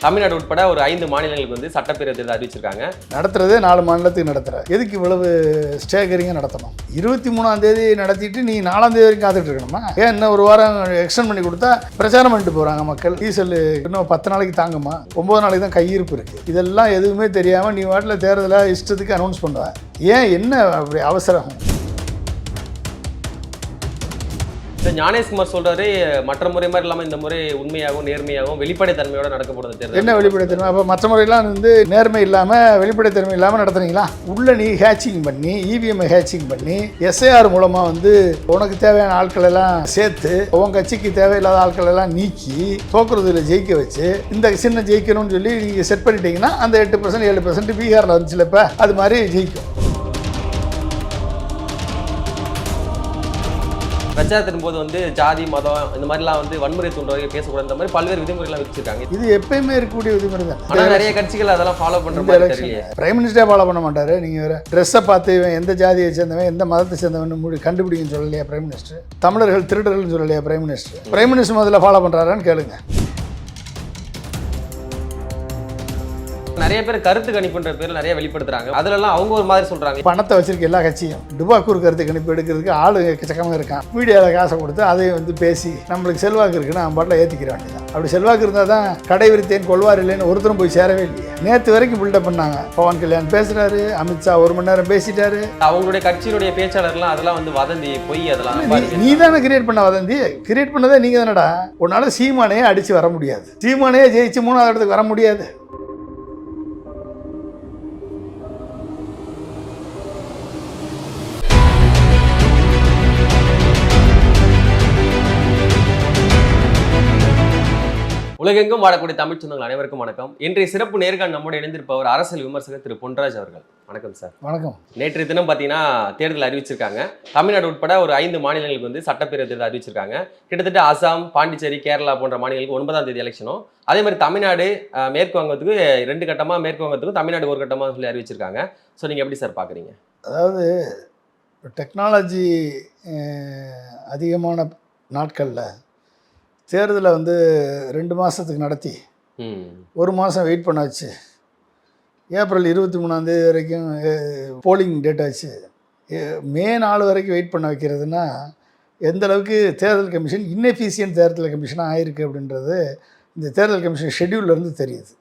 தமிழ்நாடு உட்பட ஒரு 5 மாநிலங்களுக்கு வந்து சட்டப்பேரவை தேர்தல் அறிவிச்சிருக்காங்க. நடத்துறதே 4 மாநிலத்துக்கு நடத்துகிற எதுக்கு இவ்வளவு ஸ்டேகரிங்காக நடத்தணும்? 23ஆம் தேதி நடத்திட்டு நீ 4ஆம் தேதி வரைக்கும் காத்துட்டு இருக்கணுமா? ஏன் இன்னும் ஒரு வாரம் எக்ஸ்டெண்ட் பண்ணி கொடுத்தா பிரச்சாரம் பண்ணிட்டு போகிறாங்க மக்கள். டீசல் இன்னும் 10 நாளைக்கு தாங்குமா? 9 நாளைக்கு தான் கையிருப்பு இருக்குது. இதெல்லாம் எதுவுமே தெரியாமல் நீ வாட்டில் தேர்தலை இஷ்டத்துக்கு அனௌன்ஸ் பண்ணுவேன். ஏன் என்ன அப்படி அவசரம்? ஞானேஷ்குமார் சொல்றாரு, மற்ற முறை மாதிரி இல்லாமல் இந்த முறை உண்மையாகவும் நேர்மையாகவும் வெளிப்படைத்தன்மையோட நடக்க போகிறது தேர்தல். என்ன வெளிப்படைத்தன்மை? அப்போ மற்ற முறையெல்லாம் வந்து நேர்மை இல்லாமல் வெளிப்படைத்தன்மை இல்லாமல் நடத்துறீங்களா? உள்ள நீ ஹேச்சிங் பண்ணி இவிஎம்ஐ ஹேச்சிங் பண்ணி எஸ்ஐஆர் மூலமாக வந்து உனக்கு தேவையான ஆட்கள் எல்லாம் சேர்த்து உன் கட்சிக்கு தேவையில்லாத ஆட்கள் எல்லாம் நீக்கி தோக்குறதுல ஜெயிக்க வச்சு இந்த சின்ன ஜெயிக்கணும்னு சொல்லி நீங்கள் செட் பண்ணிட்டீங்கன்னா அந்த 8% 7% பீகாரில் வந்துச்சுல இப்போ அது மாதிரி ஜெயிக்கும். பிரச்சாரத்தின் போது வந்து ஜாதி மதம் இந்த மாதிரிலாம் வந்து வன்முறை தூண்டுறவங்க பேசக்கூடாது, இந்த மாதிரி பல்வேறு விதிமுறைலாம் வச்சிருக்காங்க. இது எப்பயுமே இருக்கக்கூடிய விதிமுறை தான். ஆனால் நிறைய கட்சிகள் அதெல்லாம் ஃபாலோ பண்ணுற மாதிரி தெரியல. பிரைம் மினிஸ்டரே ஃபாலோ பண்ண மாட்டாரு. நீங்கள் வேற ட்ரெஸ்ஸை பார்த்து இவன் எந்த ஜாதியை சேர்ந்தவன் எந்த மதத்தை சேர்ந்தவன் கண்டுபிடிங்கன்னு சொல்லலையா பிரைம் மினிஸ்டர்? தமிழர்கள் திருடர்கள்னு சொல்லலையா பிரைம் மினிஸ்டர்? பிரைம் மினிஸ்டர் முதல்ல ஃபாலோ பண்ணுறாரான்னு கேளுங்க. நிறைய பேர் கருத்து கணிப்புன்ற பேர் நிறைய வெளிப்படுத்துறாங்க. அதுலலாம் அவங்க ஒரு மாதிரி சொல்றாங்க. பணத்தை வச்சிருக்க எல்லா கட்சியும் டுபாக்கூர் கருத்து கணிப்பு எடுக்கிறதுக்கு ஆளு எக்கச்சக்கமாக இருக்கான். மீடியாவில் காசை கொடுத்து அதை வந்து பேசி நம்மளுக்கு செல்வாக்கு இருக்குன்னு நம்ம பாட்டில் ஏற்றிக்கிற வேண்டியதான். அப்படி செல்வாக்கு இருந்தால் தான் கடை விரித்தேன் கொள்வார் இல்லைன்னு ஒருத்தரும் போய் சேரவே இல்லையே. நேற்று வரைக்கும் பில்டப் பண்ணாங்க. பவன் கல்யாண் பேசுறாரு, அமித்ஷா 1 மணி நேரம் பேசிட்டாரு. அவங்களுடைய கட்சியினுடைய பேச்சாளர்லாம் அதெல்லாம் வந்து வதந்தி பொய். அதெல்லாம் நீ தானே கிரியேட் பண்ண வதந்தி. கிரியேட் பண்ணதே நீங்க தானடா. உன்னால சீமானையே அடிச்சு வர முடியாது. சீமானையே ஜெயிச்சு 3ஆவது இடத்துக்கு வர முடியாது. உலகெங்கும் வாழக்கூடிய தமிழ் சொந்தங்கள் அனைவருக்கும் வணக்கம். இன்றைய சிறப்பு நேர்காணல் நம்மோடு இணைந்திருப்பவர் அரசியல் விமர்சகர் திரு பொன்ராஜ் அவர்கள். வணக்கம் சார். வணக்கம். நேற்றைய தினம் பார்த்தீங்கன்னா தேர்தல் அறிவிச்சிருக்காங்க. தமிழ்நாடு உட்பட ஒரு 5 மாநிலங்களுக்கு வந்து சட்டப்பேரவை தேர்தல் அறிவிச்சிருக்காங்க. கிட்டத்தட்ட அசாம், பாண்டிச்சேரி, கேரளா போன்ற மாநிலங்களுக்கு 9ஆம் தேதி எலெக்ஷனும், அதே மாதிரி தமிழ்நாடு மேற்கு வங்கத்துக்கு 2 கட்டமாக, மேற்கு வங்கத்துக்கும் தமிழ்நாடு 1 கட்டமாக சொல்லி அறிவிச்சிருக்காங்க. ஸோ நீங்கள் எப்படி சார் பார்க்குறீங்க? அதாவது டெக்னாலஜி அதிகமான நாட்களில் தேர்தலை வந்து 2 மாதத்துக்கு நடத்தி 1 மாதம் வெயிட் பண்ண வச்சு ஏப்ரல் 23ஆம் தேதி வரைக்கும் போலிங் டேட் ஆச்சு. மே 4 வரைக்கும் வெயிட் பண்ண வைக்கிறதுனா எந்த அளவுக்கு தேர்தல் கமிஷன் இன்னெஃபிஷியன்ட் தேர்தல் கமிஷனாக ஆயிருக்கு அப்படின்றது இந்த தேர்தல் கமிஷன் ஷெட்யூல்லேருந்து தெரியுது.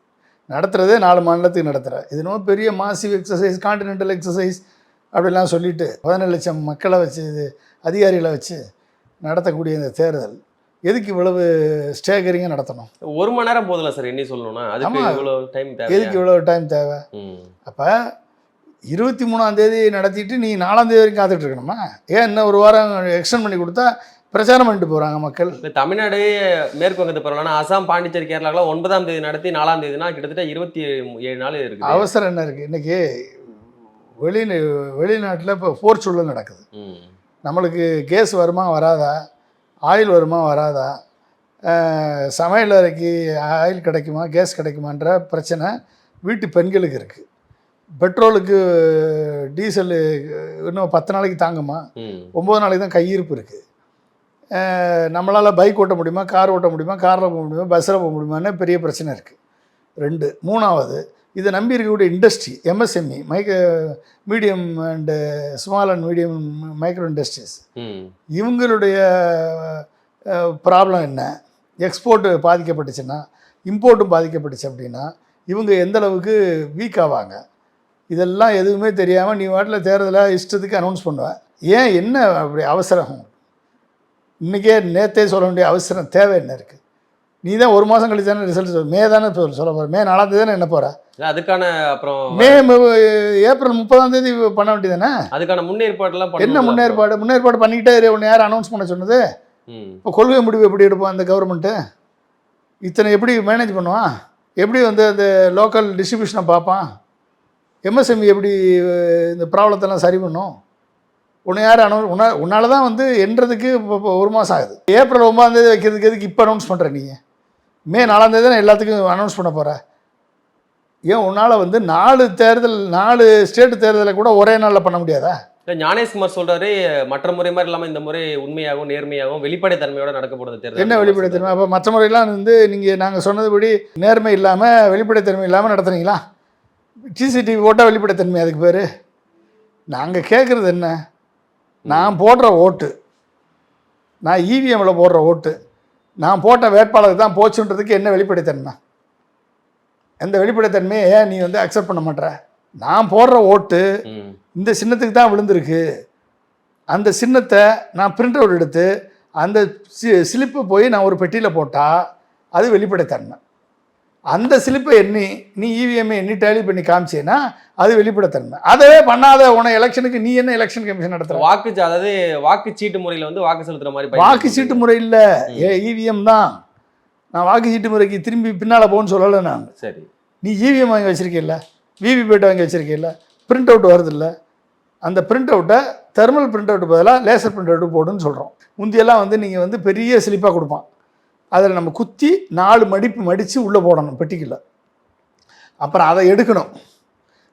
நடத்துகிறதே 4 மாநிலத்துக்கு நடத்துகிற இது இன்னும் பெரிய மாசிவ் எக்ஸசைஸ், கான்டினென்டல் எக்ஸசைஸ் அப்படிலாம் சொல்லிவிட்டு 17 லட்சம் மக்களை வச்சு இது அதிகாரிகளை வச்சு நடத்தக்கூடிய இந்த தேர்தல் எதுக்கு இவ்வளவு ஸ்டேகரிங்காக நடத்தணும்? 1 மணி நேரம் போதில்ல சார். என்ன சொல்லணும்னா அதுக்கு இவ்வளோ டைம் தேவை. எதுக்கு இவ்வளோ டைம் தேவை? அப்போ 23ஆம் தேதி நடத்திட்டு நீ 4ஆம் தேதி வரைக்கும் காத்துட்டு இருக்கணுமா? ஏன் இன்னும் ஒரு வாரம் எக்ஸ்டெண்ட் பண்ணி கொடுத்தா பிரச்சாரம் பண்ணிட்டு போகிறாங்க மக்கள். தமிழ்நாடு மேற்கு வங்கத்தை போகிறோம்னா அசாம், பாண்டிச்சேரி, கேரளாவில் 9ஆம் தேதி நடத்தி 4ஆம் தேதினா கிட்டத்தட்ட 27 நாள் இருக்குது. அவசரம் என்ன இருக்குது? இன்றைக்கி வெளிநாட்டில் இப்போ போர் சூழல் நடக்குது. நம்மளுக்கு கேஸ் வருமா வராதா, ஆயில் வருமா வராதா, சமையல் அறைக்கு ஆயில் கிடைக்குமா, கேஸ் கிடைக்குமான்ற பிரச்சனை வீட்டு பெண்களுக்கு இருக்குது. பெட்ரோலுக்கு டீசலு இன்னும் 10 நாளைக்கு தாங்குமா? 9 நாளைக்கு தான் கையிருப்பு இருக்குது. நம்மளால் பைக் ஓட்ட முடியுமா, கார் ஓட்ட முடியுமா, காரில் போக முடியுமா, பஸ்ஸில் போக முடியுமான்னு பெரிய பிரச்சனை இருக்குது. 2 3வது இதை நம்பி இருக்கக்கூடிய industry, MSME, medium and small and medium micro industries, இவங்களுடைய ப்ராப்ளம் என்ன? எக்ஸ்போர்ட்டு பாதிக்கப்பட்டுச்சுன்னா, இம்போர்ட்டும் பாதிக்கப்பட்டுச்சு அப்படின்னா இவங்க எந்த அளவுக்கு வீக் ஆவாங்க? இதெல்லாம் எதுவுமே தெரியாமல் நீ வாட்டில் தேர்தலை இஷ்டத்துக்கு அனௌன்ஸ் பண்ணுவேன். ஏன் என்ன அப்படி அவசரம்? இன்றைக்கே நேற்றே சொல்ல வேண்டிய அவசரம் தேவை என்ன இருக்குது? நீ தான் 1 மாதம் கழிச்சு தானே ரிசல்ட் மே தானே சொல்ல போகிற. மே 4ஆம் தேதி தானே என்ன போகிற? அதுக்கான அப்புறம் ஏப்ரல் 30ஆம் தேதி பண்ண வேண்டியதானே? அதுக்கான முன்னேற்பாடுலாம் என்ன முன்னேற்பாடு பண்ணிக்கிட்டே ஒன்று யார் அனௌன்ஸ் பண்ண சொன்னது? இப்போ கொள்கை முடிவு எப்படி எடுப்பான் அந்த கவர்மெண்ட்டு? இத்தனை எப்படி மேனேஜ் பண்ணுவான்? எப்படி வந்து அந்த லோக்கல் டிஸ்ட்ரிபியூஷனை பார்ப்பான்? எம்எஸ்எம்இ எப்படி இந்த ப்ராப்ளத்தெல்லாம் சரி பண்ணும்? உன்னை யார் உன்னால தான் வந்து என்றதுக்கு இப்போ 1 மாதம் ஆகுது. ஏப்ரல் 9ஆம் தேதி வைக்கிறதுக்கு எதுக்கு இப்போ அனௌன்ஸ் பண்ணுற? நீங்கள் மே 4ஆம் தேதி தானே எல்லாத்துக்கும் அனௌன்ஸ் பண்ண போகிற. ஏன் உன்னால் வந்து 4 ஸ்டேட்டு தேர்தலை கூட ஒரே நாளில் பண்ண முடியாதா? இல்ல ஞானேஷ்குமார் சொல்றாரு, மற்ற முறை மாதிரி இல்லாம இந்த முறை உண்மையாகவும் நேர்மையாகவும் வெளிப்படைத்தன்மையோட நடக்க போறது தேர்தல். என்ன வெளிப்படைத்தன்மை? அப்போ மற்ற முறையெல்லாம் வந்து நீங்கள் நாங்கள் சொன்னதுபடி நேர்மை இல்லாமல் வெளிப்படைத்தன்மை இல்லாமல் நடத்துறீங்களா? சிசிடிவி போட்டால் வெளிப்படைத்தன்மை அதுக்கு பேர்? நாங்கள் கேட்குறது என்ன? நான் போடுற ஓட்டு, நான் இவிஎம்மில் போடுற ஓட்டு, நான் போட்ட வேட்பாளருக்கு தான் போச்சுன்றதுக்கு என்ன வெளிப்படைத்தன்மை? எந்த வெளிப்படைத்தன்மையை ஏன் நீ வந்து அக்செப்ட் பண்ண மாட்டேற? நான் போடுற ஓட்டு இந்த சின்னத்துக்கு தான் விழுந்திருக்கு, அந்த சின்னத்தை நான் பிரிண்ட் அவுட் எடுத்து அந்த ஸ்லிப்பை போய் நான் ஒரு பெட்டியில் போட்டால் அது வெளிப்படைத்தன்மை. அந்த ஸ்லிப்பை எண்ணி நீ இவிஎம்ஐ எண்ணி டேலி பண்ணி காமிச்சேன்னா அது வெளிப்படைத்தன்மை. அதவே பண்ணாத உன எலெக்ஷனுக்கு நீ என்ன எலெக்ஷன் கமிஷன் நடத்துற? அதாவது வாக்குச்சீட்டு முறையில் வந்து வாக்கு செலுத்துற மாதிரி. வாக்குச்சீட்டு முறை இல்லை, இவிஎம் தான். நான் வாக்குச்சீட்டு முறைக்கு திரும்பி பின்னால் போகணும்னு சொல்லலை நான். சரி, நீ இவிஎம் வாங்கி வச்சிருக்கீல்ல, விவிபேட் வாங்கி வச்சிருக்கீல்ல, பிரிண்ட் அவுட் வருதில்ல, அந்த பிரிண்ட் அவுட்டை தெர்மல் பிரிண்ட் அவுட்டு பதிலாக லேசர் பிரிண்ட் அவுட்டு போடுன்னு சொல்கிறோம். முந்தியெல்லாம் வந்து நீங்கள் வந்து பெரிய ஸ்லிப்பாக கொடுப்பான், அதில் நம்ம குத்தி 4 மடிப்பு மடித்து உள்ளே போடணும் பெட்டிக்குள்ள. அப்புறம் அதை எடுக்கணும்,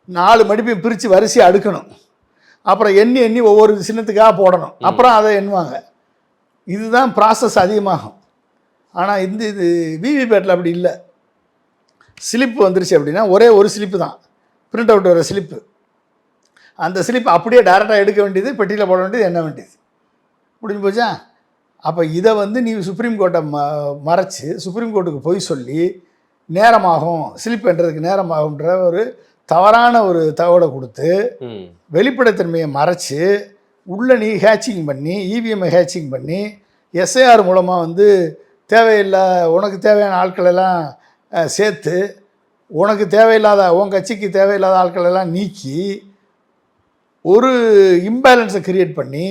4 மடிப்பையும் பிரித்து வரிசையாக அடுக்கணும், அப்புறம் எண்ணி எண்ணி ஒவ்வொரு சின்னத்துக்காக போடணும், அப்புறம் அதை எண்ணுவாங்க. இதுதான் ப்ராசஸ் அதிகமாகும். ஆனால் இது விவிபேட்டில் அப்படி இல்லை. ஸ்லிப்பு வந்துருச்சு அப்படின்னா ஒரே ஒரு ஸ்லிப்பு தான், பிரிண்ட் அவுட் வர ஸ்லிப்பு. அந்த ஸ்லிப் அப்படியே டேரெக்டாக எடுக்க வேண்டியது, பெட்டியில் போட வேண்டியது, எண்ண வேண்டியது, முடிஞ்சு போச்சா? அப்போ இதை வந்து நீ சுப்ரீம் கோர்ட்டை மறைச்சி சுப்ரீம் கோர்ட்டுக்கு போய் சொல்லி நேரமாகும், ஸ்லிப் பண்ணுறதுக்கு நேரமாகுன்ற ஒரு தவறான ஒரு தகவலை கொடுத்து வெளிப்படைத்தன்மையை மறைச்சி உள்ளே நீ ஹேச்சிங் பண்ணி இவிஎம்ஐ ஹேச்சிங் பண்ணி எஸ்ஐஆர் மூலமாக வந்து தேவையில்லை உனக்கு தேவையான ஆட்களெல்லாம் சேர்த்து உனக்கு தேவையில்லாத உன் கட்சிக்கு தேவையில்லாத ஆட்களெல்லாம் நீக்கி ஒரு இம்பேலன்ஸை கிரியேட் பண்ணி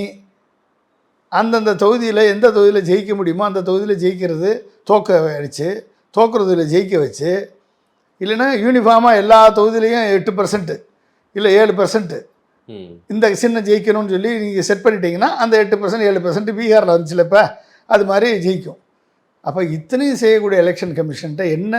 அந்தந்த தொகுதியில் எந்த தொகுதியில் ஜெயிக்க முடியுமோ அந்த தொகுதியில் ஜெயிக்கிறது தோக்குறதுல ஜெயிக்க வச்சு, இல்லைன்னா யூனிஃபார்மாக எல்லா தொகுதியிலையும் 8% இல்லை 7% இந்த சின்ன ஜெயிக்கணும்னு சொல்லி நீங்கள் செட் பண்ணிட்டீங்கன்னா அந்த 8% 7% பீகாரில் வந்துச்சுல இப்போ அது மாதிரி ஜெயிக்கும். அப்போ இத்தனையும் செய்யக்கூடிய எலெக்ஷன் கமிஷன்கிட்ட என்ன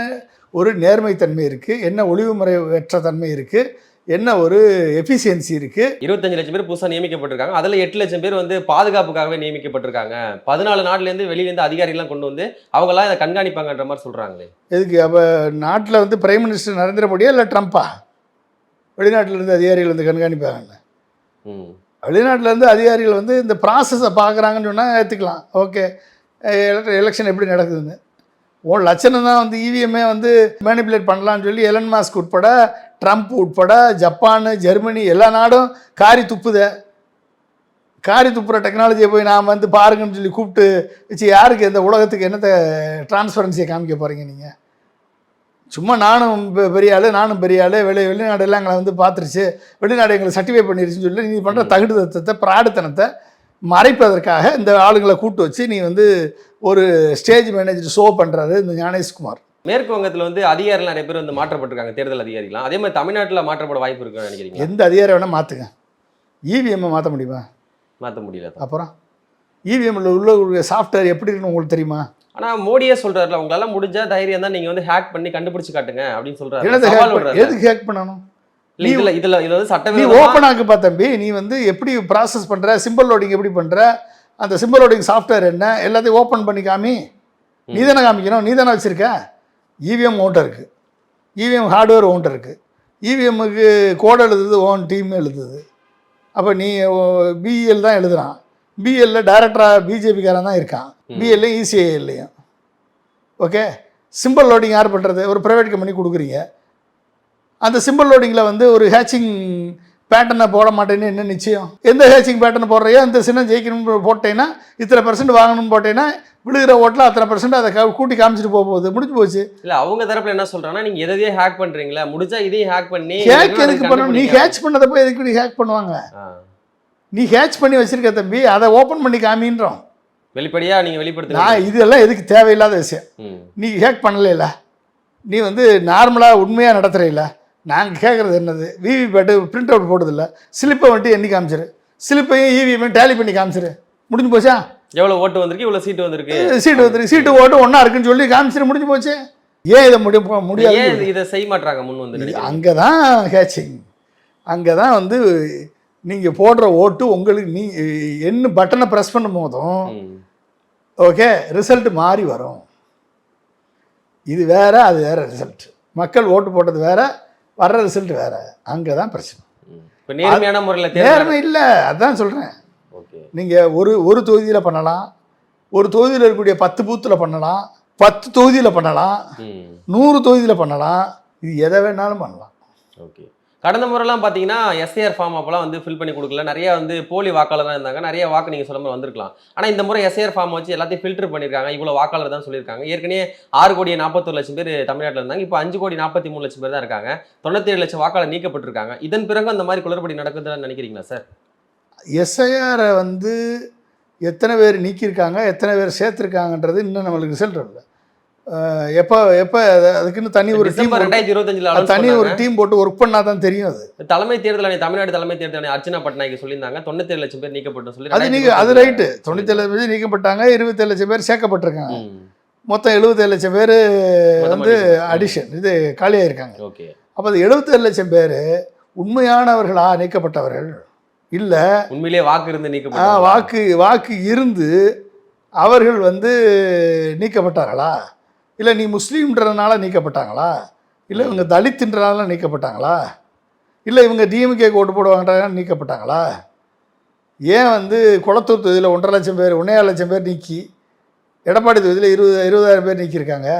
ஒரு நேர்மைத்தன்மை இருக்குது, என்ன ஒளிவுமுறையற்ற தன்மை இருக்குது, என்ன ஒரு எஃபிஷியன்சி இருக்குது? 25 லட்சம் பேர் புதுசாக நியமிக்கப்பட்டிருக்காங்க. அதில் 8 லட்சம் பேர் வந்து பாதுகாப்புக்காகவே நியமிக்கப்பட்டிருக்காங்க. 14 நாட்டிலேருந்து வெளியிலேருந்து அதிகாரிகள்லாம் கொண்டு வந்து அவங்களாம் இதை கண்காணிப்பாங்கன்ற மாதிரி சொல்கிறாங்களே. எதுக்கு? அப்போ நாட்டில் வந்து பிரைம் மினிஸ்டர் நரேந்திர மோடியா இல்லை ட்ரம்ப்பா வெளிநாட்டிலேருந்து அதிகாரிகள் வந்து கண்காணிப்பாங்கன்னு? வெளிநாட்டிலேருந்து அதிகாரிகள் வந்து இந்த ப்ராசஸை பார்க்குறாங்கன்னு சொன்னால் ஏற்றுக்கலாம், ஓகே, எலெக்ஷன் எப்படி நடக்குதுன்னு. உன் லட்சணம் தான் வந்து இவிஎம்ஏ வந்து மேனிப்புலேட் பண்ணலான்னு சொல்லி எலன் மாஸ்க் உட்பட, ட்ரம்ப் உட்பட, ஜப்பான், ஜெர்மனி எல்லா நாடும் காரி துப்புற டெக்னாலஜியை போய் நாம் வந்து பாருங்கன்னு சொல்லி கூப்பிட்டு வச்சு யாருக்கு இந்த உலகத்துக்கு என்னத்தை டிரான்ஸ்பரன்சியை காமிக்க போகிறீங்க நீங்கள்? சும்மா நானும் பெரிய ஆள் வெளிநாடெல்லாம் எங்களை வந்து பார்த்துருச்சு, வெளிநாடு எங்களை சர்டிஃபை பண்ணிருச்சுன்னு சொல்லி நீ பண்ணுற தகுடுத்தத்தை பிராடுத்தனத்தை மறைப்பதற்காக இந்த ஆளுங்களை கூப்பிட்டு வச்சு நீ வந்து ஒரு ஸ்டேஜ் மேனேஜர் ஷோ பண்ணுறாரு இந்த ஞானேஷ்குமார். மேற்கு வங்கத்தில் வந்து அதிகாரிகள் நிறைய பேர் வந்து மாற்றப்பட்டிருக்காங்க, தேர்தல் அதிகாரிகளாம். அதே மாதிரி தமிழ்நாட்டில் மாற்றப்பட வாய்ப்பு இருக்குன்னு நினைக்கிறீங்க? எந்த அதிகாரி வேணால் மாற்றுங்க, இவிஎம்மை மாற்ற முடியுமா? மாற்ற முடியல. அப்புறம் இவிஎம்மில் உள்ள சாஃப்ட்வேர் எப்படி இருக்குன்னு உங்களுக்கு தெரியுமா? ஆனால் மோடியே சொல்கிறாருல, உங்களால் முடிஞ்சா தைரியம் தான் நீங்கள் வந்து ஹேக் பண்ணி கண்டுபிடிச்சு காட்டுங்க அப்படின்னு சொல்கிறாரு. எதுக்கு ஹேக் பண்ணணும்? இதுல வந்து சட்டம் நீ ஓப்பன் ஆக்குப்பா தம்பி. நீ வந்து எப்படி ப்ராசஸ் பண்ணுற, சிம்பிள் லோடிங் எப்படி பண்ணுற, அந்த சிம்பிள் லோடிங் சாஃப்ட்வேர் என்ன, எல்லாத்தையும் ஓப்பன் பண்ணி காமி. நீ தானே காமிக்கணும், நீ தானே வச்சுருக்க. இவிஎம் ஓன்ட்ட இருக்குது, இவிஎம் ஹார்ட்வேர் ஓன்ட்ட இருக்குது, இவிஎம்முக்கு கோட் எழுதுது ஓன் டீம் எழுதுது. அப்போ நீ பிஎல் தான் எழுதுறான், பிஎல்ல டைரக்டராக பிஜேபிக்காரன் தான் இருக்கான், பிஎல்லையும் இசிஐஎல்லையும். ஓகே, சிம்பிள் லோடிங் யார் பண்ணுறது? ஒரு ப்ரைவேட் கம்பெனி கொடுக்குறீங்க. அந்த சிம்பிள் லோடிங்கில் வந்து ஒரு ஹேச்சிங் பேட்டர்னை போட மாட்டேன்னு என்ன நிச்சயம்? எந்த ஹேச்சிங் பேட்டர்னை போடுறையோ அந்த சின்ன ஜெயிக்கணும்னு போட்டேன்னா இத்தனை % வாங்கணும்னு போட்டேன்னா விழுகிற ஓட்டில் அத்தனை % அதை கூட்டி காமிச்சிட்டு போகுது, முடிஞ்சு போச்சு. இல்லை அவங்க தரப்பில் என்ன சொல்கிறாங்கன்னா, நீங்கள் எதையே ஹேக் பண்ணுறீங்களா, முடிஞ்சா இதையும் ஹேக் பண்ணி ஹேக் எதுக்கு பண்ணணும்? நீ ஹேச் பண்ணதை போய் எதுக்கு நீ ஹேக் பண்ணுவாங்க? நீ ஹேச் பண்ணி வச்சிருக்க தம்பி, அதை ஓப்பன் பண்ணி காமின்றோம். வெளிப்படையாக நீங்கள் வெளிப்படுத்த. இதெல்லாம் எதுக்கு தேவையில்லாத விஷயம். நீ ஹேக் பண்ணல, நீ வந்து நார்மலாக உண்மையாக நடத்துகிறீங்களா? நாங்கள் கேட்குறது என்னது, விவிபேட்டு பிரிண்ட் அவுட் போடுறதில்ல, ஸ்லிப்பை வந்துட்டு எண்ணி காமிச்சிரு, ஸ்லிப்பையும் இவிஎம்மையும் டேலி பண்ணி காமிச்சிரு, முடிஞ்சு போச்சா? எவ்வளோ ஓட்டு வந்திருக்கு, இவ்வளோ சீட்டு வந்திருக்கு, சீட்டு ஓட்டு ஒன்றா இருக்குன்னு சொல்லி காமிச்சிரு, முடிஞ்சு போச்சு. ஏன் இதை முடியாது? இதை செய்ய மாட்டாங்க முன் வந்து. அங்கே தான் ஹேச்சிங், அங்கே தான் வந்து நீங்கள் போடுற ஓட்டு உங்களுக்கு என்ன பட்டனை ப்ரெஸ் பண்ணும் போதும் ஓகே ரிசல்ட் மாறி வரும். இது வேற, அது வேற ரிசல்ட். மக்கள் ஓட்டு போட்டது வேற, வர்ற ரிசல்ட் வேற. அங்கே தான் பிரச்சனை. இப்போ நேர்மையான முறையில் நேர்மை இல்லை, அதுதான் சொல்கிறேன். நீங்கள் ஒரு தொகுதியில் பண்ணலாம், ஒரு தொகுதியில் இருக்கக்கூடிய 10 பூத்தில் பண்ணலாம், 10 தொகுதியில் பண்ணலாம், 100 தொகுதியில் பண்ணலாம். இது எதை வேணாலும் பண்ணலாம். ஓகே. கடந்த முறைலாம் பார்த்தீங்கன்னா எஸ்ஐஆர் ஃபார்ம் அப்போலாம் வந்து ஃபில் பண்ணி கொடுக்கல, நிறைய வந்து போலி வாக்காளராக இருந்தாங்க, நிறைய வாக்கு நீங்கள் சொல்ல மாதிரி வந்திருக்கலாம். ஆனால் இந்த முறை எஸ்ஐஆர் ஃபார்ம் வச்சு எல்லாத்தையும் ஃபில்டர் பண்ணியிருக்காங்க, இவ்வளோ வாக்காளர் தான் சொல்லியிருக்காங்க. ஏற்கனவே 6,41,00,000 பேர் தமிழ்நாட்டில் இருந்தாங்க, இப்போ 5,43,00,000 பேர் தான் இருக்காங்க. 97 லட்சம் வாக்காளர் நீக்கப்பட்டிருக்காங்க. இதன் பிறகு அந்த மாதிரி குளறுபடி நடக்குதுன்னு நினைக்கிறீங்களா சார்? எஸ்ஐஆரை வந்து எத்தனை பேர் நீக்கியிருக்காங்க, எத்தனை பேர் சேர்த்துருக்காங்கன்றது இன்னும் நம்மளுக்கு ரிசல்ட் இல்லை. எப்போ அதுக்குன்னு தனி ஒரு டீம் 2025 தனி ஒரு டீம் போட்டு ஒர்க் பண்ணால் தான் தெரியும். அது தலைமை தேர்தல் ஆணையம், தமிழ்நாடு தலைமை தேர்தல் ஆணையம் அர்ச்சனா பட்நாயக் சொல்லியிருந்தாங்க 97 லட்சம் பேர் நீக்கப்பட்டு சொல்லி. அது ரைட்டு, 97 லட்சம் பேர் நீக்கப்பட்டாங்க, 27 லட்சம் பேர் சேர்க்கப்பட்டிருக்காங்க. மொத்தம் 77 லட்சம் பேர் வந்து அடிஷன் இது காலியாயிருக்காங்க. ஓகே. அப்போ அது 77 லட்சம் பேர் உண்மையானவர்களா நீக்கப்பட்டவர்கள் இல்லை, உண்மையிலேயே வாக்கு இருந்து நீக்கப்பட்ட வாக்கு இருந்து அவர்கள் வந்து நீக்கப்பட்டார்களா, இல்லை நீ முஸ்லீம்ன்றதுனால நீக்கப்பட்டாங்களா, இல்லை இவங்க தலித்துன்றனால நீக்கப்பட்டாங்களா, இல்லை இவங்க டிஎம்கேக்கு ஓட்டு போடுவாங்கன்றதுனால நீக்கப்பட்டாங்களா, ஏன் வந்து குளத்தூர் தொகுதியில் 1.5 லட்சம் பேர் 1.5 லட்சம் பேர் நீக்கி எடப்பாடி தொகுதியில் 20,000 பேர் நீக்கியிருக்காங்க.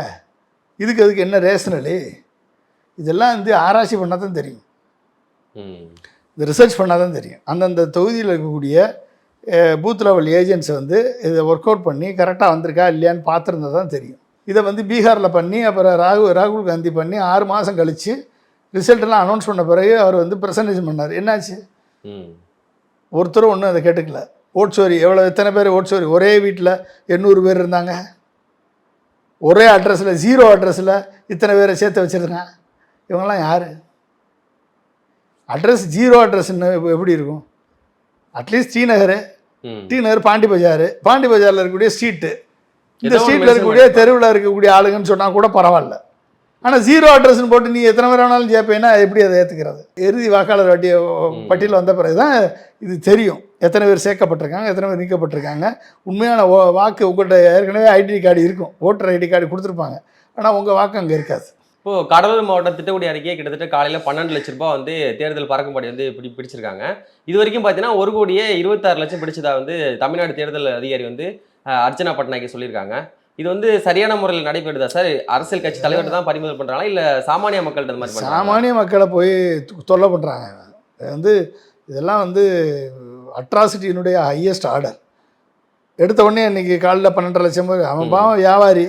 அதுக்கு என்ன ரேஷனலு? இதெல்லாம் வந்து ஆராய்ச்சி பண்ணால் தான் தெரியும், இந்த ரிசர்ச் பண்ணால் தான் தெரியும். அந்தந்த தொகுதியில் இருக்கக்கூடிய பூத் லெவல் ஏஜென்ட்ஸ் வந்து இதை ஒர்க் அவுட் பண்ணி கரெக்டாக வந்திருக்கா இல்லையான்னு பார்த்துருந்தா தான் தெரியும். இதை வந்து பீகாரில் பண்ணி அப்புறம் ராகுல் காந்தி பண்ணி 6 மாதம் கழித்து ரிசல்ட்டெல்லாம் அனௌன்ஸ் பண்ண பிறகு அவர் வந்து ப்ரெசன்டேஷன் பண்ணார். என்னாச்சு? ஒருத்தரும் ஒன்றும் அதை கேட்டுக்கல. ஓட்சோரி எத்தனை பேர் ஓட்சோரி? ஒரே வீட்டில் 800 பேர் இருந்தாங்க, ஒரே அட்ரஸில் 0 அட்ரஸில் இத்தனை பேரை சேர்த்து வச்சுருங்க. இவங்கெல்லாம் யார்? அட்ரஸ் 0 அட்ரஸ்ன்னு எப்படி இருக்கும்? அட்லீஸ்ட் டிநகர் பாண்டி பஜாரில் இருக்கக்கூடிய ஸ்ட்ரீட்டு, இந்த ஸ்ட்ரீட்டில் இருக்கக்கூடிய தெருவில் இருக்கக்கூடிய ஆளுங்கன்னு சொன்னால் கூட பரவாயில்ல. ஆனால் 0 அட்ரஸ்ன்னு போட்டு நீ எத்தனை பேர் வேணாலும் சேர்ப்பேன்னா எப்படி அதை ஏற்றுக்கிறது? இறுதி வாக்காளர் பட்டியல் வந்த பிறகு தான் இது தெரியும், எத்தனை பேர் சேர்க்கப்பட்டிருக்காங்க, எத்தனை பேர் நீக்கப்பட்டிருக்காங்க. உண்மையான வாக்கு உங்கள்கிட்ட ஏற்கனவே ஐடி கார்டு இருக்கும், ஓட்டர் ஐடி கார்டு கொடுத்துருப்பாங்க, ஆனால் உங்கள் வாக்கு அங்கே இருக்காது. இப்போது கடலூர் மாவட்டம் திட்டக்குடி அறிக்கையை கிட்டத்தட்ட காலையில் 12 லட்ச ரூபாய் வந்து தேர்தல் பறக்கும்படி வந்து பிடிச்சிருக்காங்க. இது வரைக்கும் பார்த்தீங்கன்னா 1,26,00,000 பிடிச்சதா வந்து தமிழ்நாடு தேர்தல் அதிகாரி வந்து அர்ச்சனா பட்நாயக் சொல்லியிருக்காங்க. இது வந்து சரியான முறையில் நடைபெறுதா சார்? அரசியல் கட்சி தலைவர்கிட்ட தான் பறிமுதல் பண்ணுறாங்களா, இல்லை சாமானிய மக்கள்கிட்ட அந்த மாதிரி? சாமானிய மக்களை போய் தொல்லை பண்ணுறாங்க. வந்து இதெல்லாம் வந்து அட்ராசிட்டியினுடைய ஹையஸ்ட் ஆர்டர். எடுத்த உடனே இன்றைக்கி காலையில் 12 லட்சம் பேர், அவன் பாவம் வியாபாரி,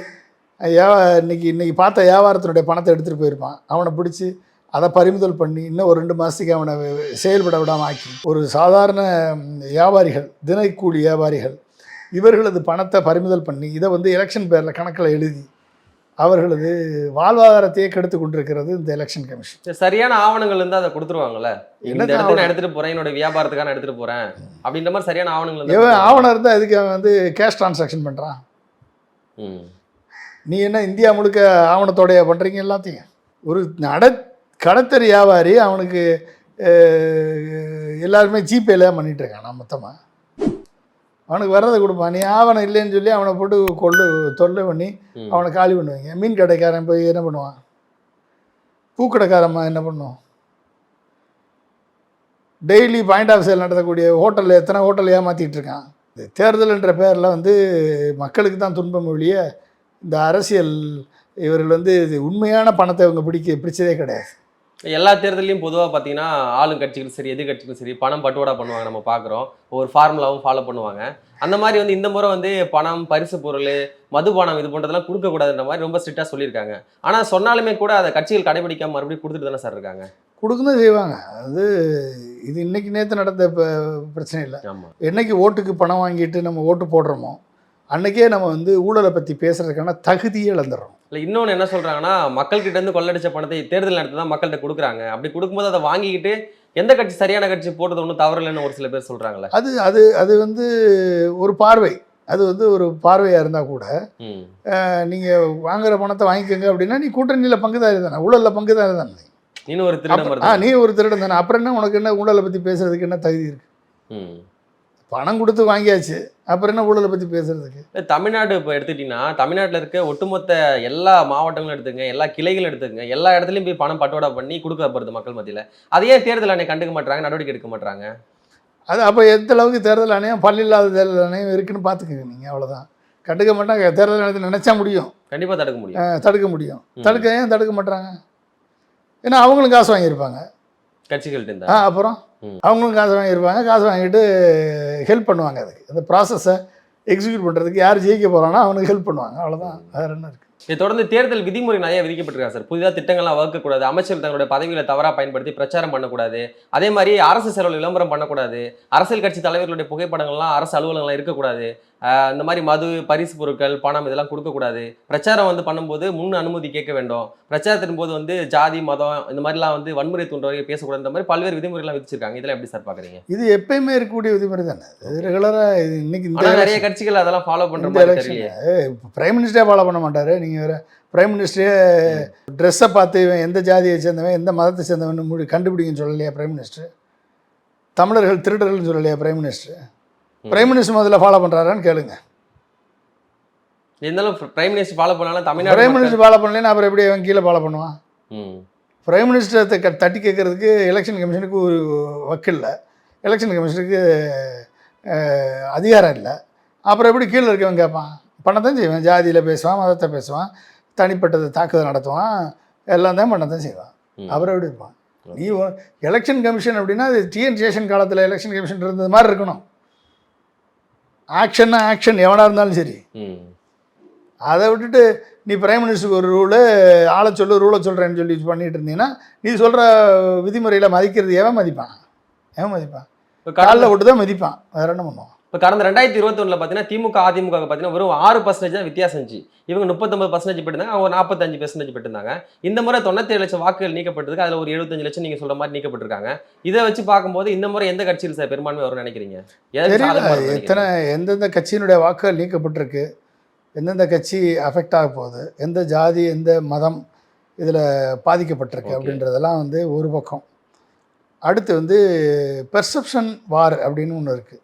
இன்னைக்கு பார்த்த வியாபாரத்தினுடைய பணத்தை எடுத்துகிட்டு போயிருப்பான். அவனை பிடிச்சி அதை பறிமுதல் பண்ணி இன்னும் ஒரு 2 மாதத்துக்கு அவனை செயல்பட விடாமல் ஆக்கி, ஒரு சாதாரண வியாபாரிகள், தினக்கூலி வியாபாரிகள், இவர்களது பணத்தை பறிமுதல் பண்ணி இதை வந்து எலெக்ஷன் பேரில் கணக்கில் எழுதி அவர்களது வாழ்வாதாரத்தையே கெடுத்து கொண்டிருக்கிறது இந்த எலெக்ஷன் கமிஷன். சரியான ஆவணங்கள் இருந்தால் அதை கொடுத்துருவாங்கல்ல, இந்த இடத்துல நான் எடுத்துகிட்டு போகிறேன், என்னோட வியாபாரத்துக்காக நான் எடுத்துகிட்டு போகிறேன் அப்படின்ற மாதிரி சரியான ஆவணங்கள் ஆவணம் இருந்தால் அதுக்கு அவன் வந்து கேஷ் டிரான்சாக்ஷன் பண்ணுறான். நீ என்ன இந்தியா முழுக்க ஆவணத்தோடைய பண்ணுறீங்க எல்லாத்தையும்? ஒரு கடத்தறி வியாபாரி அவனுக்கு எல்லாருமே ஜிபேல பண்ணிகிட்டு இருக்கான் மொத்தமாக. அவனுக்கு வர்றதை கொடுப்பான், நீ ஆவணம் இல்லைன்னு சொல்லி அவனை போட்டு தொல்லை பண்ணி அவனை காலி பண்ணுவீங்க. மீன் கடைக்காரன் போய் என்ன பண்ணுவான்? பூக்கடைக்காரம்மா என்ன பண்ணுவோம்? டெய்லி பாயிண்ட் ஆஃப் சேல் நடத்தக்கூடிய ஹோட்டலில் எத்தனை ஹோட்டல் ஏமாற்றிட்டு இருக்கான். தேர்தல்ன்ற பேரில் வந்து மக்களுக்கு தான் துன்பம் ஒழிய இந்த அரசியல் இவர்கள் வந்து உண்மையான பணத்தை இவங்க பிடிச்சதே கிடையாது. எல்லா தேர்தலையும் பொதுவாக பார்த்தீங்கன்னா ஆளுங்கட்சிகளும் சரி எதிர்கட்சிகளும் சரி பணம் பட்டுவாடா பண்ணுவாங்க, நம்ம பார்க்குறோம். ஒரு ஃபார்முலாவும் ஃபாலோ பண்ணுவாங்க. அந்த மாதிரி வந்து இந்த முறை வந்து பணம், பரிசு பொருள், மதுபானம் இது போன்றதெல்லாம் கொடுக்கக்கூடாதுன்ற மாதிரி ரொம்ப ஸ்ட்ரிக்டாக சொல்லியிருக்காங்க. ஆனால் சொன்னாலுமே கூட அதை கட்சிகள் கடைபிடிக்காமல் மறுபடியும் கொடுத்துட்டு தானே சார் இருக்காங்க? கொடுக்கணும் செய்வாங்க. அது இது இன்னைக்கு நேற்று நடந்த பிரச்சனை இல்லை. ஆமாம், என்னைக்கு ஓட்டுக்கு பணம் வாங்கிட்டு நம்ம ஓட்டு போடுறோமோ அன்றைக்கே நம்ம வந்து ஊழலை பற்றி பேசுகிறதுக்கான தகுதியே இழந்துடுறோம். இல்லை, இன்னொன்று என்ன சொல்கிறாங்கன்னா, மக்கள்கிட்ட இருந்து கொள்ளடிச்ச பணத்தை தேர்தல் நேரத்தில் தான் மக்கள்கிட்ட கொடுக்குறாங்க. அப்படி கொடுக்கும்போது அதை வாங்கிக்கிட்டு எந்த கட்சி சரியான கட்சி போடுறது ஒன்றும் தவறில்லைன்னு ஒரு சில பேர் சொல்கிறாங்களே. அது வந்து ஒரு பார்வை, அது வந்து ஒரு பார்வையாக இருந்தால் கூட நீங்கள் வாங்குகிற பணத்தை வாங்கிக்கோங்க அப்படின்னா நீ கூட்டணியில் பங்குதாரி தானே, ஊழலில் பங்குதாரி தானே. நீனும் ஒரு திருடம் மாதிரி நீ ஒரு திருடன் தானே, அப்புறம் என்ன உனக்கு என்ன ஊழலை பற்றி பேசுறதுக்கு என்ன தகுதி இருக்கு? ம். பணம் கொடுத்து வாங்கியாச்சு, அப்புறம் என்ன ஊழலை பற்றி பேசுறதுக்கு? தமிழ்நாடு இப்போ எடுத்துக்கிட்டீங்கன்னா, தமிழ்நாட்டில் இருக்க ஒட்டுமொத்த எல்லா மாவட்டங்களும் எடுத்துங்க, எல்லா கிளைகளும் எடுத்துங்க, எல்லா இடத்துலையும் போய் பணம் பட்டுவாடா பண்ணி கொடுக்கப்படுது மக்கள் மத்தியில். அதையே தேர்தல் ஆணையம் கண்டுக்க மாட்டாங்க, நடவடிக்கை எடுக்க மாட்டாங்க. அது அப்போ எந்த அளவுக்கு தேர்தல் ஆணையம் பள்ளி இல்லாத தேர்தல் ஆணையம் இருக்குன்னு பார்த்துக்கங்க நீங்கள், அவ்வளோதான். கண்டுக்க மாட்டாங்க. தேர்தல் ஆணையத்தை நினச்சா முடியும், கண்டிப்பாக தடுக்க முடியும். தடுக்க முடியும். ஏன் தடுக்க மாட்டாங்க? ஏன்னா அவங்களும் காசு வாங்கியிருப்பாங்க கட்சிகள்கிட்ட இருந்தா. அப்புறம் அவங்களும் காசு வாங்கியிருப்பாங்க, காசு வாங்கிட்டு ஹெல்ப் பண்ணுவாங்க. அதுக்கு அந்த ப்ராசஸை எக்ஸிக்யூட் பண்ணுறதுக்கு யார் ஜெயிக்க போகிறான்னா அவனுக்கு ஹெல்ப் பண்ணுவாங்க, அவ்வளோதான். வேறு என்ன இருக்குது? இதை தொடர்ந்து தேர்தல் விதிமுறை நிறைய விதிக்கப்பட்டிருக்காங்க சார். புதிதாக திட்டங்கள்லாம் வகுக்கக்கூடாது, அமைச்சர்கள் தங்களுடைய பதவிகளை தவறாக பயன்படுத்தி பிரச்சாரம் பண்ணக்கூடாது, அதே மாதிரி அரசு செலவில் விளம்பரம் பண்ணக்கூடாது, அரசியல் கட்சி தலைவர்களுடைய புகைப்படங்கள்லாம் அரசு அலுவலகங்கள்லாம் இருக்கக்கூடாது, இந்த மாதிரி மது, பரிசு பொருட்கள், பணம் இதெல்லாம் கொடுக்கக்கூடாது, பிரச்சாரம் வந்து பண்ணும்போது முன் அனுமதி கேட்க வேண்டும், பிரச்சாரத்தின் போது வந்து ஜாதி மதம் இந்த மாதிரிலாம் வந்து வன்முறை தூண்டுறவங்க பேசக்கூடாது, இந்த மாதிரி பல்வேறு விதிமுறைலாம் விதிச்சிருக்காங்க. இதெல்லாம் எப்படி சார் பார்க்குறீங்க? இது எப்பயுமே இருக்கக்கூடிய விதிமுறை தானே, இது ரெகுலராக. இது இன்னைக்கு நிறைய கட்சிகள் அதெல்லாம் ஃபாலோ பண்ணுற மாதிரி தெரியல. பிரைம் மினிஸ்டரே ஃபாலோ பண்ண மாட்டார். நீங்கள் வேறு பிரைம் மினிஸ்டரே ட்ரெஸ்ஸை பார்த்து இவன் எந்த ஜாதியை சேர்ந்தவன் எந்த மதத்தை சேர்ந்தவன் கண்டுபிடிங்கன்னு சொல்லலையா பிரைம் மினிஸ்டர்? தமிழர்கள் திருடர்கள்னு சொல்லலையா பிரைம் மினிஸ்டர்? பிரைம் மினிஸ்டர் முதல்ல ஃபாலோ பண்ணுறாரான்னு கேளுங்க. இருந்தாலும் பிரைம் மினிஸ்டர் ஃபாலோ பண்ணாலும் தமிழ்நாடு பிரைம் மினிஸ்டர் ஃபாலோ பண்ணலன்னா அப்புறம் எப்படி அவன் கீழே ஃபாலோ பண்ணுவான்? பிரைம் மினிஸ்டரை தட்டி கேட்கறதுக்கு எலெக்ஷன் கமிஷனுக்கு ஒரு வக்கு இல்லை, எலெக்ஷன் கமிஷனுக்கு அதிகாரம் இல்லை. அப்புறம் எப்படி கீழே இருக்கவன் கேட்பான்? பண்ணத்தான் செய்வான். ஜாதியில் பேசுவான், மதத்தை பேசுவான், தனிப்பட்டதை தாக்குதல் நடத்துவான், எல்லாம் தான் பண்ணத்தான் செய்வான். அப்புறம் எப்படி இருப்பான்? நீ எலெக்ஷன் கமிஷன் அப்படின்னா அது டிஎன் சேஷன் காலத்தில் எலெக்ஷன் கமிஷன் இருந்தது மாதிரி இருக்கணும். ஆக்ஷன்னா ஆக்ஷன் எவனாக இருந்தாலும் சரி. அதை விட்டுட்டு நீ பிரைம் மினிஸ்டருக்கு ஒரு ரூலு ஆளை சொல்லு ரூலை சொல்கிறேன்னு சொல்லி பண்ணிட்டு இருந்தீங்கன்னா நீ சொல்கிற விதிமுறையில் மதிக்கிறது எவன் மதிப்பான்? காலில் விட்டு தான் மதிப்பான், வேற என்ன பண்ணுவான்? இப்போ கடந்த 2021 பார்த்தீங்கன்னா திமுக அதிமுக பார்த்தீங்கன்னா வெறும் 6% தான் வித்தியாசம் இருந்துச்சு. இவங்க 39% பெற்றிருந்தாங்க, அவங்க 45% பெற்றிருந்தாங்க. இந்த முறை 97 லட்சம் வாக்குகள் நீக்கப்பட்டதுக்கு அதில் ஒரு 75 லட்சம் நீங்கள் சொல்கிற மாதிரி நீக்கப்பட்டிருக்காங்க. இதை வச்சு பார்க்கும்போது இந்த முறை எந்த கட்சியில் சார் பெரும்பான்மை வரும்னு நினைக்கிறீங்க? எத்தனை எந்தெந்த கட்சியினுடைய வாக்குகள் நீக்கப்பட்டிருக்கு, எந்தெந்த கட்சி அஃபெக்ட் ஆக போகுது, எந்த ஜாதி எந்த மதம் இதில் பாதிக்கப்பட்டிருக்கு அப்படின்றதெல்லாம் வந்து ஒரு பக்கம். அடுத்து வந்து பெர்செப்ஷன் வார் அப்படின்னு ஒன்று இருக்குது.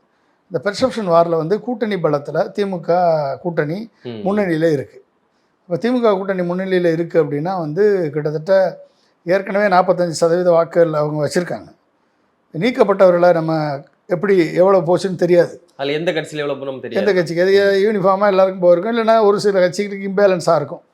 இந்த பெர்செப்ஷன் வாரில் வந்து கூட்டணி பலத்தில் திமுக கூட்டணி முன்னணியில் இருக்குது. இப்போ திமுக கூட்டணி முன்னணியில் இருக்குது அப்படின்னா வந்து கிட்டத்தட்ட ஏற்கனவே 45% வாக்குகள் அவங்க வச்சுருக்காங்க. நீக்கப்பட்டவர்களை நம்ம எப்படி எவ்வளோ போச்சுன்னு தெரியாது. அதில் எந்த கட்சியில் எவ்வளோ போகணும் தெரியாது. எந்த கட்சிக்கு அது யூனிஃபார்மாக எல்லாருக்கும் போயிருக்கும், இல்லைனா ஒரு சில கட்சிகளுக்கு இம்பேலன்ஸாக இருக்கும்.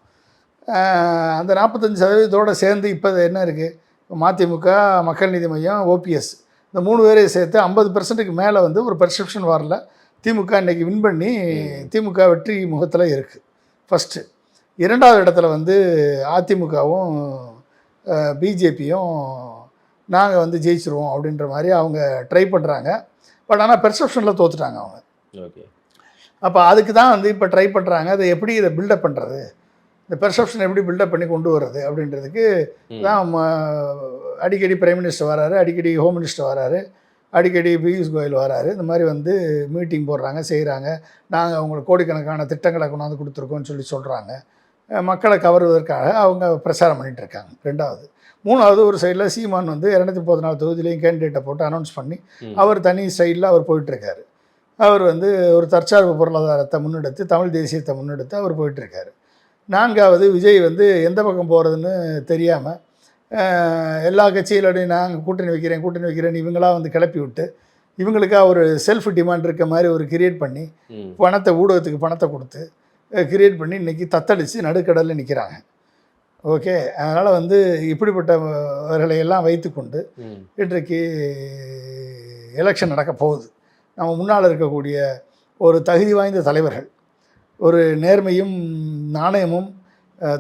அந்த 45% சேர்ந்து இப்போ என்ன இருக்குது? மதிமுக, மக்கள் நீதி மையம், ஓபிஎஸ் இந்த 3 பேரையும் சேர்த்து 50%க்கு மேலே வந்து ஒரு பெர்செப்ஷன் வாரில் திமுக இன்றைக்கி வின் பண்ணி திமுக வெற்றி முகத்தில் இருக்குது. ஃபஸ்ட்டு. 2வது இடத்துல வந்து அதிமுகவும் பிஜேபியும் நாங்கள் வந்து ஜெயிச்சிருவோம் அப்படின்ற மாதிரி அவங்க ட்ரை பண்ணுறாங்க. பட் ஆனால் பெர்செப்ஷனில் தோற்றுட்டாங்க அவங்க. அப்போ அதுக்கு தான் வந்து இப்போ ட்ரை பண்ணுறாங்க. அதை எப்படி இதை பில்டப் பண்ணுறது, இந்த பெர்செப்ஷன் எப்படி பில்டப் பண்ணி கொண்டு வர்றது அப்படின்றதுக்கு தான் அடிக்கடி பிரைம் மினிஸ்டர் வராரு, அடிக்கடி ஹோம் மினிஸ்டர் வராரு, அடிக்கடி பியூஷ் கோயல் வராரு. இந்த மாதிரி வந்து மீட்டிங் போடுறாங்க, செய்கிறாங்க. நாங்கள் அவங்களுக்கு கோடிக்கணக்கான திட்டங்களை கொண்டாந்து கொடுத்துருக்கோன்னு சொல்கிறாங்க. மக்களை கவருவதற்காக அவங்க பிரச்சாரம் பண்ணிகிட்ருக்காங்க. 2வது. 3வது ஒரு சைடில் சீமான் வந்து 234 தொகுதியிலையும் கேண்டிடேட்டை போட்டு அனௌன்ஸ் பண்ணி அவர் தனி ஸ்டைலில் அவர் போயிட்டுருக்காரு. அவர் வந்து ஒரு தற்சார்பு பொருளாதாரத்தை முன்னெடுத்து தமிழ் தேசியத்தை முன்னெடுத்து அவர் போயிட்டுருக்காரு. 4வது விஜய் வந்து எந்த பக்கம் போகிறதுன்னு தெரியாமல் எல்லா கட்சிகளோடையும் நாங்கள் கூட்டணி வைக்கிறேன் இவங்களாம் வந்து கிளப்பி விட்டு இவங்களுக்காக ஒரு செல்ஃப் டிமாண்ட் இருக்க மாதிரி ஒரு கிரியேட் பண்ணி பணத்தை ஊடகத்துக்கு பணத்தை கொடுத்து கிரியேட் பண்ணி இன்றைக்கி தத்தளித்து நடுக்கடலில் நிற்கிறாங்க. ஓகே, அதனால் வந்து இப்படிப்பட்டவர்களை எல்லாம் வைத்துக்கொண்டு இன்றைக்கு எலெக்ஷன் நடக்க போகுது. நம்ம முன்னால் இருக்கக்கூடிய ஒரு தகுதி வாய்ந்த தலைவர்கள், ஒரு நேர்மையும் நாணயமும்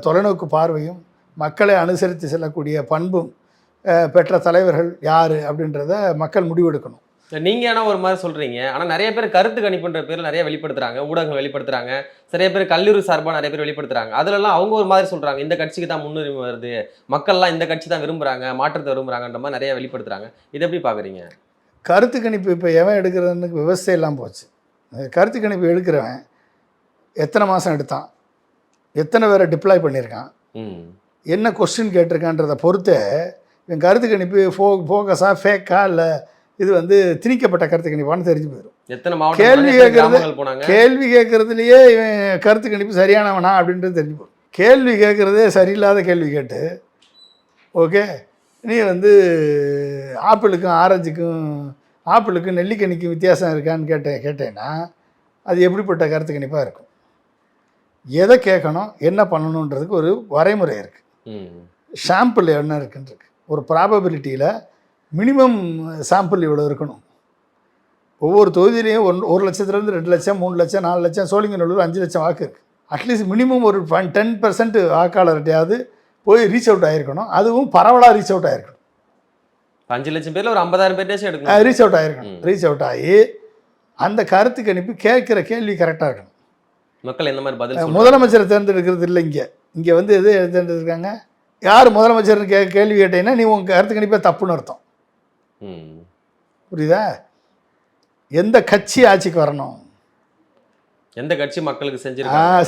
தொலைநோக்கு பார்வையும் மக்களை அனுசரித்து செல்லக்கூடிய பண்பும் பெற்ற தலைவர்கள் யார் அப்படின்றத மக்கள் முடிவெடுக்கணும். நீங்கள் ஆனால் ஒரு மாதிரி சொல்கிறீங்க, ஆனால் நிறைய பேர் கருத்து கணிப்புன்ற பேரில் நிறைய வெளிப்படுத்துகிறாங்க, ஊடகங்கள் வெளிப்படுத்துகிறாங்க, நிறைய பேர் கல்லூரி சார்பாக நிறைய பேர் வெளிப்படுத்துகிறாங்க. அதிலெல்லாம் அவங்க ஒரு மாதிரி சொல்கிறாங்க, இந்த கட்சிக்கு தான் முன்னுரிமை வருது, மக்கள்லாம் இந்த கட்சி தான் விரும்புகிறாங்க, மாற்றத்தை விரும்புகிறாங்கன்ற மாதிரி நிறைய வெளிப்படுத்துகிறாங்க. இதை எப்படி பார்க்குறீங்க? கருத்து கணிப்பு இப்போ எவன் எடுக்கிறதுன்னு விவசாயம் போச்சு. கருத்து கணிப்பு எடுக்கிறவன் எத்தனை மாதம் எடுத்தான், எத்தனை பேரை டிப்ளாய் பண்ணியிருக்கான், என்ன கொஸ்டின் கேட்டிருக்கான்றதை பொறுத்து இவன் கருத்து கணிப்பு ஃபோக்கஸாக ஃபேக்கா இல்லை இது வந்து திணிக்கப்பட்ட கருத்து கணிப்பான்னு தெரிஞ்சு போயிடும். எத்தனை கேள்வி கேட்கறது போனாங்க, கேள்வி கேட்கறதுலையே இவன் கருத்து கணிப்பு சரியானவனா அப்படின்றது தெரிஞ்சு போகும். கேள்வி கேட்குறதே சரியில்லாத கேள்வி கேட்டு ஓகே நீ வந்து ஆப்பிளுக்கும் நெல்லிக்கனிக்கும் வித்தியாசம் இருக்கான்னு கேட்டேன்னா அது எப்படிப்பட்ட கருத்து கணிப்பாக இருக்கும்? எதை கேட்கணும், என்ன பண்ணணுன்றதுக்கு ஒரு வரைமுறை இருக்குது. சாம்பிள் என்ன இருக்குன்றிருக்கு. ஒரு ப்ராபபிலிட்டியில் மினிமம் சாம்பிள் இவ்வளோ இருக்கணும். ஒவ்வொரு தொகுதியிலையும் 1,00,000 2 லட்சம் 3 லட்சம் 4 லட்சம் சோழிங்கநல்லூர் 5 லட்சம் வாக்கு இருக்குது. அட்லீஸ்ட் மினிமம் ஒரு 10% வாக்காளர்கிட்டையாவது போய் ரீச் அவுட் ஆகிருக்கணும். அதுவும் பரவலாக ரீச் அவுட் ஆகிருக்கணும். 5 லட்சம் பேரில் ஒரு 50,000 பேர்ட்டாச்சும் எடுக்கணும். ரீச் அவுட் ஆகிருக்கணும். ரீச் அவுட் ஆகி அந்த கருத்து கணிப்பு கேட்குற கேள்வி கரெக்டாக இருக்கணும். மக்கள் எந்த மாதிரி பதில் முதலமைச்சரை தேர்ந்தெடுக்கிறது இல்லை. இங்கே வந்து எது தேர்ந்தெடுக்காங்க, யார் முதலமைச்சர்னு கேள்வி கேட்டீங்கன்னா நீ உங்கள் கருத்து கணிப்பே தப்புன்னு அர்த்தம். புரியுதா? எந்த கட்சி ஆட்சிக்கு வரணும், எந்த கட்சி மக்களுக்கு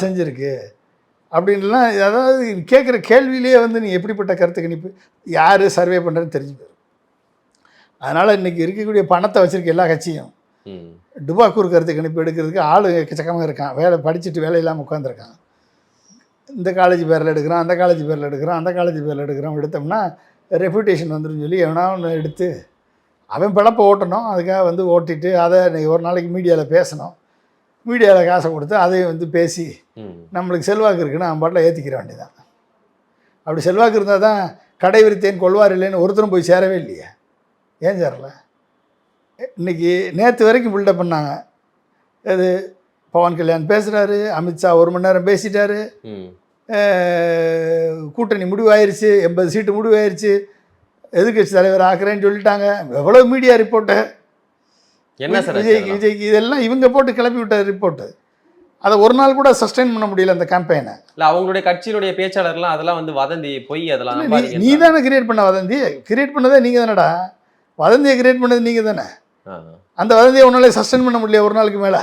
செஞ்சிருக்கு அப்படின்லாம், அதாவது கேட்குற கேள்வியிலேயே வந்து நீ எப்படிப்பட்ட கருத்து கணிப்பு யார் சர்வே பண்ணுறதுன்னு தெரிஞ்சு போயிடும். அதனால் இன்றைக்கி இருக்கக்கூடிய பணத்தை வச்சுருக்க எல்லா கட்சியும் டுபாக்கூர் கருத்து கணிப்பு எடுக்கிறதுக்கு ஆள் எக்கச்சக்கமாக இருக்கான். படிச்சுட்டு வேலை இல்லாமல் உட்காந்துருக்கான். இந்த காலேஜ் பேரில் எடுக்கிறான், அந்த காலேஜ் பேரில் எடுக்கிறான், அந்த காலேஜ் பேரில் எடுக்கிறோம். எடுத்தோம்னா ரெப்யூட்டேஷன் வந்துடும் சொல்லி எவனா ஒன்று எடுத்து அவன் பிழப்பை ஓட்டணும். அதுக்காக வந்து ஓட்டிட்டு அதை ஒரு நாளைக்கு மீடியாவில் பேசணும். மீடியாவில் காசை கொடுத்து அதையும் வந்து பேசி நம்மளுக்கு செல்வாக்கு இருக்குன்னு அவன் பாட்டில் ஏற்றிக்கிற வேண்டியதான். அப்படி செல்வாக்கு இருந்தால் தான் கடை விரித்தேன் கொள்வார் இல்லைன்னு ஒருத்தரும் போய் சேரவே இல்லையே. ஏன் சேரலை? இன்றைக்கி நேற்று வரைக்கும் பில்டப் பண்ணாங்க. அது பவன் கல்யாண் பேசுகிறாரு, அமித்ஷா 1 மணி நேரம் பேசிட்டாரு, கூட்டணி முடிவாயிருச்சு, 80 சீட்டு முடிவாயிருச்சு, எதிர்கட்சி தலைவர் ஆக்குறேன்னு சொல்லிட்டாங்க. எவ்வளோ மீடியா ரிப்போர்ட்டு, என்ன சார் விஜய்க்கு இதெல்லாம் இவங்க போட்டு கிளப்பி விட்ட ரிப்போர்ட்டு. அதை ஒரு நாள் கூட சஸ்டெயின் பண்ண முடியல அந்த கேம்பெயினை. இல்லை அவங்களுடைய கட்சியினுடைய பேச்சாளர்லாம் அதெல்லாம் வந்து வதந்தி பொய், அதெல்லாம் நீ தானே கிரியேட் பண்ண வதந்தி. கிரியேட் பண்ணதே நீங்கள் தானடா. வதந்தியை கிரியேட் பண்ணது நீங்கள் தானே. அந்த வதந்தியை ஒன்றாலே சஸ்டெயின் பண்ண முடியல ஒரு நாளுக்கு மேலே.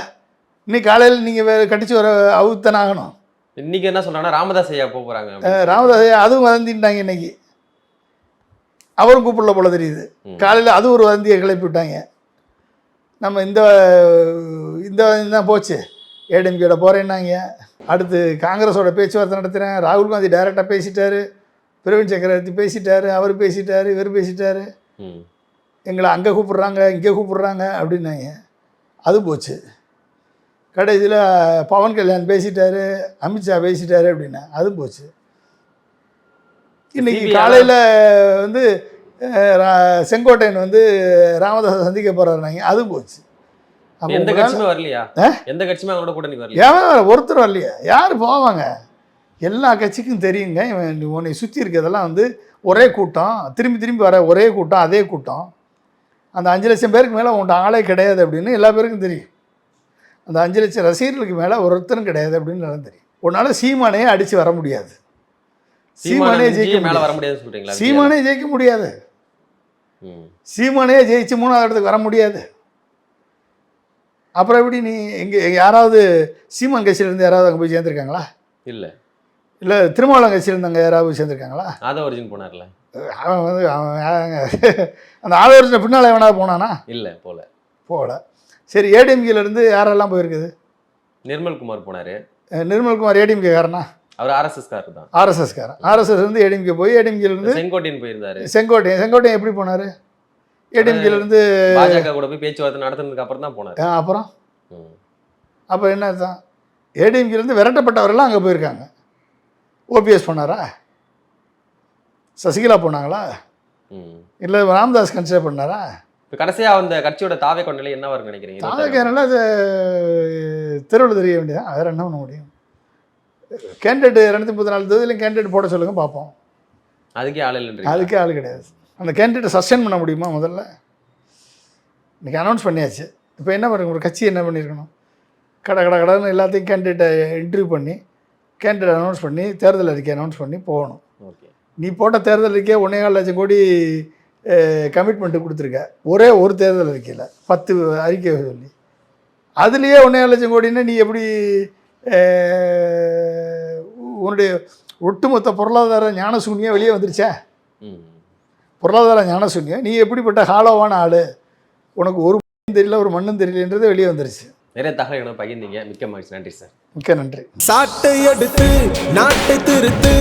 இன்னைக்கு காலையில் நீங்கள் கட்டிச்சு வர அவுத்தன ஆகணும். இன்றைக்கி என்ன சொல்கிறாங்கன்னா ராமதாஸ் ஐயா போகிறாங்க. ராமதாஸ் ஐயா அதுவும் வதந்தின்ட்டாங்க. இன்னைக்கு அவரும் கூப்பிடல போல தெரியுது. காலையில் அது ஒரு வதந்தியை கிளப்பி விட்டாங்க. நம்ம இந்த தான் போச்சு. ஏடிஎம்கேட போகிறேன்னாங்க. அடுத்து காங்கிரஸோட பேச்சுவார்த்தை நடத்துகிறேன். ராகுல் காந்தி டைரெக்டாக பேசிட்டாரு, பிரவீன் சக்கரவர்த்தி பேசிட்டாரு, அவர் பேசிட்டாரு, இவர் பேசிட்டாரு. எங்களை அங்கே கூப்பிட்றாங்க இங்கே கூப்பிட்றாங்க அப்படின்னாங்க. அது போச்சு. கடைசியில் பவன் கல்யாண் பேசிட்டாரு, அமித்ஷா பேசிட்டாரு அப்படின்னா அது போச்சு. இன்றைக்கி காலையில் வந்து செங்கோட்டையன் வந்து ராமதாஸை சந்திக்க போகிறாருனாங்க. அது போச்சு. எந்த கட்சியுமே வரலையா? எந்த கட்சியுமே அவங்களோட கூட்டணி வரல. ஏன் ஒருத்தர் வரலையா? யார் போவாங்க? எல்லா கட்சிக்கும் தெரியுங்க. உன்னை சுற்றி இருக்கிறதெல்லாம் வந்து ஒரே கூட்டம், திரும்பி திரும்பி வர ஒரே கூட்டம், அதே கூட்டம். அந்த 5 லட்சம் பேருக்கு மேலே உன்ட்ட ஆளே கிடையாது அப்படின்னு எல்லா பேருக்கும் தெரியும். அந்த 5 லட்சம் ரசிகர்களுக்கு மேலே ஒருத்தரும் கிடையாது அப்படின்னு நல்லா தெரியும். உன்னால் சீமானையே அடித்து வர முடியாது. சீமானே ஜெயிக்க மேலே வர முடியாது சொல்கிறீங்களா? சீமானே ஜெயிக்க முடியாது. சீமானே ஜெயிச்சு 3ஆவது இடத்துக்கு வர முடியாது. அப்புறம் எப்படி நீ இங்கே யாராவது சீமான் கட்சியிலேருந்து யாராவது அங்கே போய் சேர்ந்துருக்காங்களா? இல்லை. இல்லை திருமாவளவன் கட்சியிலேருந்து அங்கே யாராவது போய் சேர்ந்துருக்காங்களா? ஆதவர்ஜுன் போனார்ல. அவன் வந்து அந்த ஆதவர்ஜுன் பின்னால் எவனா போனானா? இல்லை, போகல. சரி, ஏடிஎம்கேலேருந்து யாரெல்லாம் போயிருக்குது? நிர்மல்குமார் போனார். நிர்மல்குமார் ஏடிஎம்கே காரனா? அவர் ஆர்எஸ்எஸ்காரர் தான். ஆர்எஸ்எஸ்காரன். ஆர்எஸ்எஸ் வந்து ஏடிஎம்கே போய் ஏடிஎம்கேலேருந்து செங்கோட்டையன் போயிருந்தார். செங்கோட்டையன் எப்படி போனார்? ஏடிஎம்கேலேருந்து பாஜக கூட போய் பேச்சுவார்த்தை நடத்துனதுக்கு அப்புறம் தான் போனார். அப்புறம் என்ன அர்த்தம்? ஏடிஎம்கேலேருந்து விரட்டப்பட்டவரெல்லாம் அங்கே போயிருக்காங்க. ஓபிஎஸ் போனாரா? சசிகலா போனாங்களா? இல்லை ராமதாஸ் கன்சிடர் பண்ணாரா? இப்போ கடைசியாக அந்த கட்சியோட தாவே கொண்டலை என்ன வரும்னு நினைக்கிறீங்க? தாவேக்காரனால அது தெருவில் தெரிய வேண்டியதான். வேறு என்ன பண்ண முடியும்? கேண்டிடேட் 234 தொகுதியிலையும் கேண்டிடேட் போட சொல்லுங்கள் பார்ப்போம். அதுக்கே ஆள் இல்லை. அதுக்கே ஆள் கிடையாது. அந்த கேண்டிடேட்டை சஸ்டெயின் பண்ண முடியுமா? முதல்ல இன்றைக்கி அனௌன்ஸ் பண்ணியாச்சு. இப்போ என்ன பண்ணுங்க, ஒரு கட்சி என்ன பண்ணியிருக்கணும்? கடைன்னு எல்லாத்தையும் கேண்டிடேட்டை இன்டர்வியூ பண்ணி கேண்டிடேட் அனௌன்ஸ் பண்ணி தேர்தல் அறிக்கை அனௌன்ஸ் பண்ணி போகணும். ஓகே, நீ போட்ட தேர்தல் அறிக்கையை 1.25 லட்சம் கோடி கமிட்மெண்ட்டு கொடுத்துருக்க. ஒரே ஒரு தேர்தல் அறிக்கையில் 10 அறிக்கை சொல்லி அதுலேயே 1.25 லட்சம் கோடின்னா நீ எப்படி உன்னுடைய ஒட்டுமொத்த பொருளாதார ஞான சூன்யம் வெளியே வந்துருச்சா? பொருளாதார ஞானசூன்யம், நீ எப்படிப்பட்ட ஹாலோவான ஆள், உனக்கு ஒரு தெரியல ஒரு மண்ணும் தெரியலன்றது வெளியே வந்துருச்சு. நிறைய தகவல்களை பகிர்ந்தீங்க. மிக்க மகிழ்ச்சி. நன்றி சார். மிக்க நன்றி. சாட்டை எடுத்து நாட்டை திருத்து